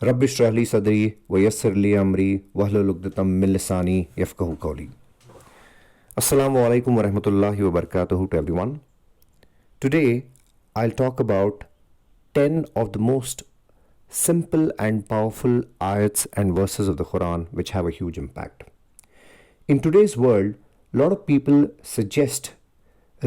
Rabbi इश्रह ली सदरी व यस्सिर ली अमरी वहलुल उक़दतम मिन लिसानी यफ़क़हू क़ौली. Assalamu alaikum wa rahmatullahi wa barakatuhu to everyone. Today I'll talk about 10 of the most simple and powerful ayats and verses of the Quran which have a huge impact. In today's world, a lot of people suggest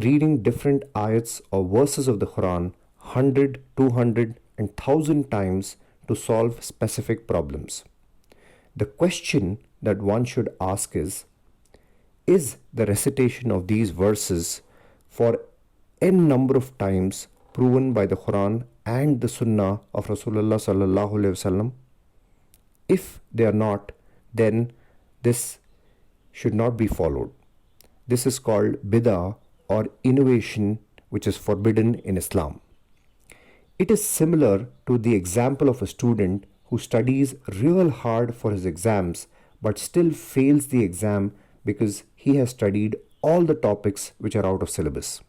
reading different ayats or verses of the Quran 100, 200 and 1000 times to solve specific problems. The question that one should ask is the recitation of these verses for n number of times proven by the Quran and the Sunnah of Rasulullah sallallahu alaihi wasallam? If they are not, then this should not be followed. This is called bid'ah or innovation, which is forbidden in Islam. It is similar to the example of a student who studies real hard for his exams but still fails the exam because he has studied all the topics which are out of syllabus.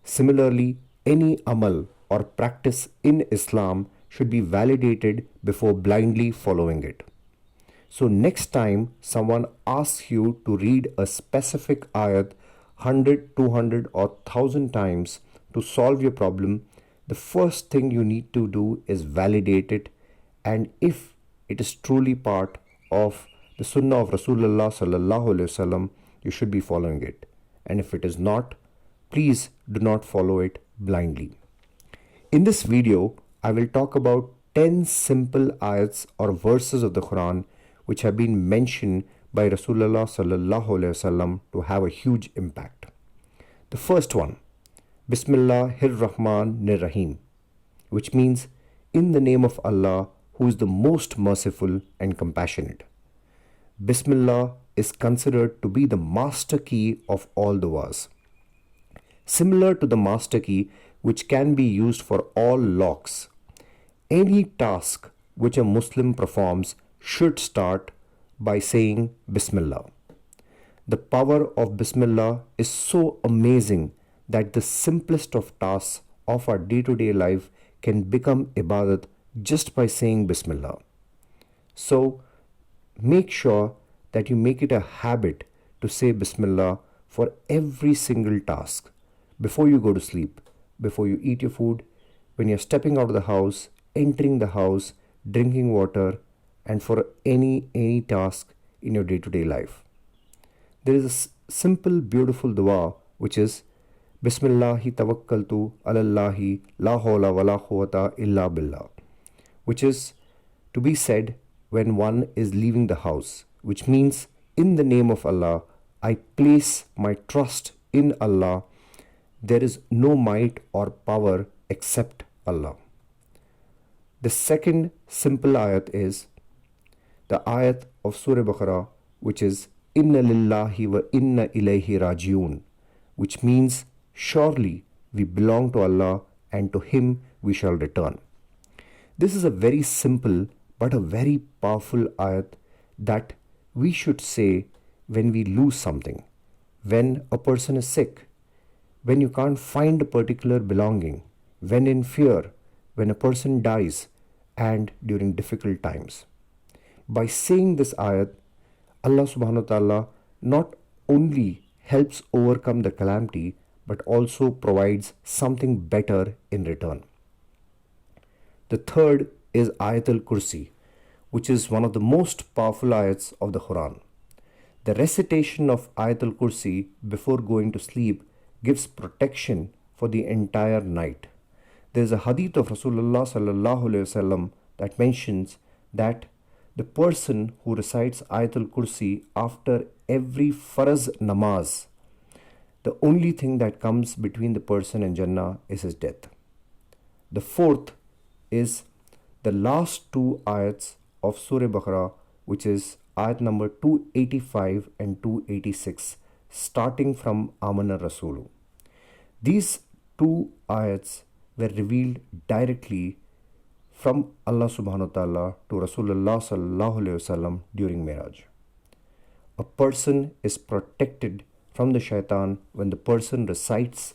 Similarly, any amal or practice in Islam should be validated before blindly following it. So next time someone asks you to read a specific ayat 100, 200 or 1000 times to solve your problem, the first thing you need to do is validate it, and if it is truly part of the Sunnah of Rasulullah sallallahu alaihi wasallam, you should be following it. And if it is not, please do not follow it blindly. In this video, I will talk about 10 simple ayats or verses of the Quran which have been mentioned by Rasulullah sallallahu alaihi wasallam to have a huge impact. The first one, Bismillahir Rahmanir Rahim, which means in the name of Allah, who is the most merciful and compassionate. Bismillah is considered to be the master key of all du'as. Similar to the master key which can be used for all locks, any task which a Muslim performs should start by saying Bismillah. The power of Bismillah is so amazing that the simplest of tasks of our day-to-day life can become ibadat just by saying Bismillah. So make sure that you make it a habit to say Bismillah for every single task. Before you go to sleep, before you eat your food, when you're stepping out of the house, entering the house, drinking water, and for any task in your day-to-day life. There is a simple, beautiful dua which is Bismillahi tawakkaltu alallahi la hawla wa la quwwata illa billah, which is to be said when one is leaving the house, which means in the name of Allah, I place my trust in Allah. There is no might or power except Allah. The second simple ayat is the ayat of Surah Baqarah, which is Inna lillahi wa inna ilayhi rajiun, which means surely we belong to Allah and to Him we shall return. This is a very simple but a very powerful ayat that we should say when we lose something, when a person is sick, when you can't find a particular belonging, when in fear, when a person dies, and during difficult times. By saying this ayat, Allah subhanahu wa ta'ala not only helps overcome the calamity but also provides something better in return. The third is Ayatul Kursi, which is one of the most powerful ayats of the Quran. The recitation of Ayatul Kursi before going to sleep gives protection for the entire night. There is a hadith of Rasulullah sallallahu alaihi wasallam that mentions that the person who recites Ayatul Kursi after every Faraz namaz, the only thing that comes between the person and Jannah is his death. The fourth is the last two ayats of Surah Baqarah, which is ayat number 285 and 286, starting from Amana Rasulu. These two ayats were revealed directly from Allah subhanahu wa ta'ala to Rasulullah sallallahu alayhi wasallam during Miraj. A person is protected from the shaitan when the person recites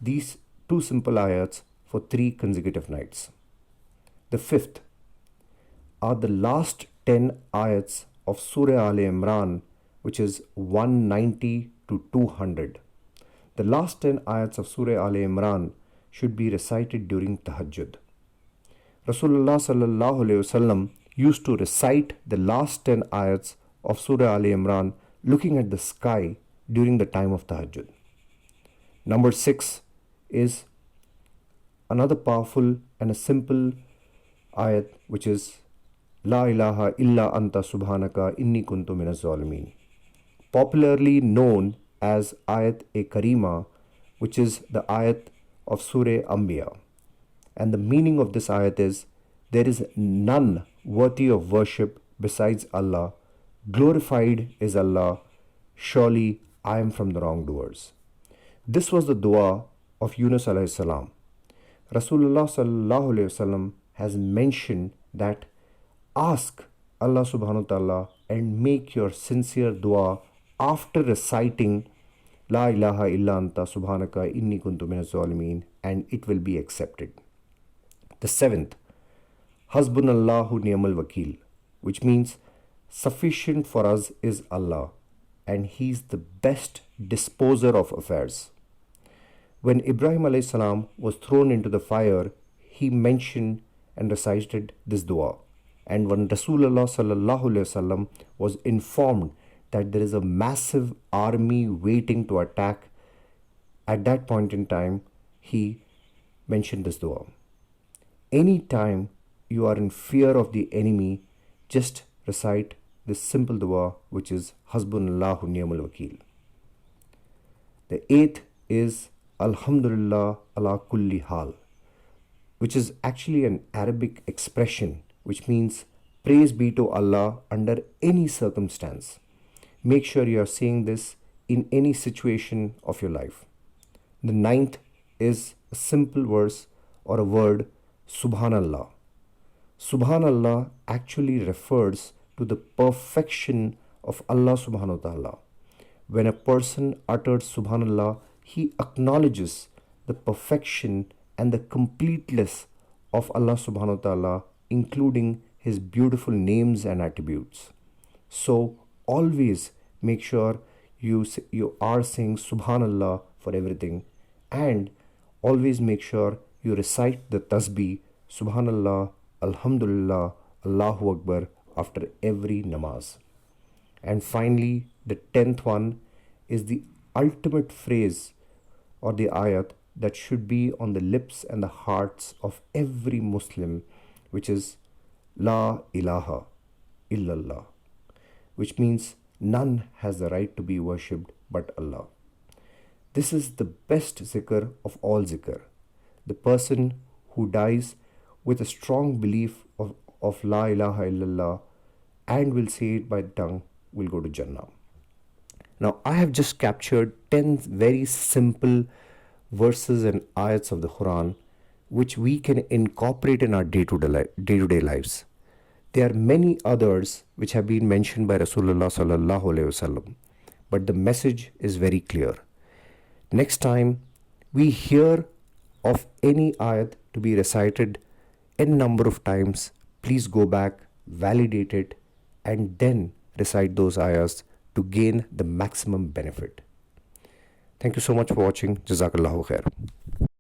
these two simple ayats for 3 consecutive nights. The fifth, are the last 10 ayats of Surah Al Imran, which is 190 to 200. The last 10 ayats of Surah Al Imran should be recited during Tahajjud. Rasulullah sallallahu alaihi wasallam used to recite the last 10 ayats of Surah Al Imran looking at the sky during the time of Tahajjud. Number 6 is another powerful and a simple ayat, which is La ilaha illa anta subhanaka inni kuntu minaz zalimin, popularly known as Ayat e Karima, which is the ayat of Surah Anbiya. And the meaning of this ayat is, there is none worthy of worship besides Allah, glorified is Allah, surely I am from the wrongdoers. This was the dua of Yunus alayhi salam. Rasulullah sallallahu alayhi wasallam has mentioned that ask Allah subhanahu wa ta'ala and make your sincere dua after reciting La ilaha illa anta subhanaka inni kuntu minaz zalimin, and it will be accepted. The 7th, Hasbunallahu ni'mal wakil, which means sufficient for us is Allah, and He's the best disposer of affairs. When Ibrahim alayhi salam was thrown into the fire, he mentioned and recited this dua. And when Rasulullah sallallahu alaihi wasallam was informed that there is a massive army waiting to attack, at that point in time, he mentioned this dua. Anytime you are in fear of the enemy, just recite this simple dua, which is Hasbunallahu ni'mal wakil. The 8th is Alhamdulillah ala kulli hal, which is actually an Arabic expression which means praise be to Allah under any circumstance. Make sure you are saying this in any situation of your life. The 9th is a simple verse or a word, Subhanallah. Subhanallah actually refers to the perfection of Allah subhanahu wa ta'ala. When a person utters Subhanallah, he acknowledges the perfection and the completeness of Allah subhanahu wa ta'ala, including His beautiful names and attributes. So always make sure you are saying Subhanallah for everything, and always make sure you recite the tasbih Subhanallah, Alhamdulillah, Allahu Akbar after every namaz. And finally, the 10th one is the ultimate phrase or the ayat that should be on the lips and the hearts of every Muslim, which is La ilaha illallah, which means none has the right to be worshipped but Allah. This is the best zikr of all zikr. The person who dies with a strong belief of La ilaha illallah and will say it by the tongue will go to Jannah. Now, I have just captured 10 very simple verses and ayats of the Quran which we can incorporate in our day-to-day lives. There are many others which have been mentioned by Rasulullah sallallahu alaihi wasallam, but the message is very clear. Next time we hear of any ayat to be recited n number of times, please go back, validate it, and then recite those ayahs to gain the maximum benefit. Thank you so much for watching. Jazakallahu khair.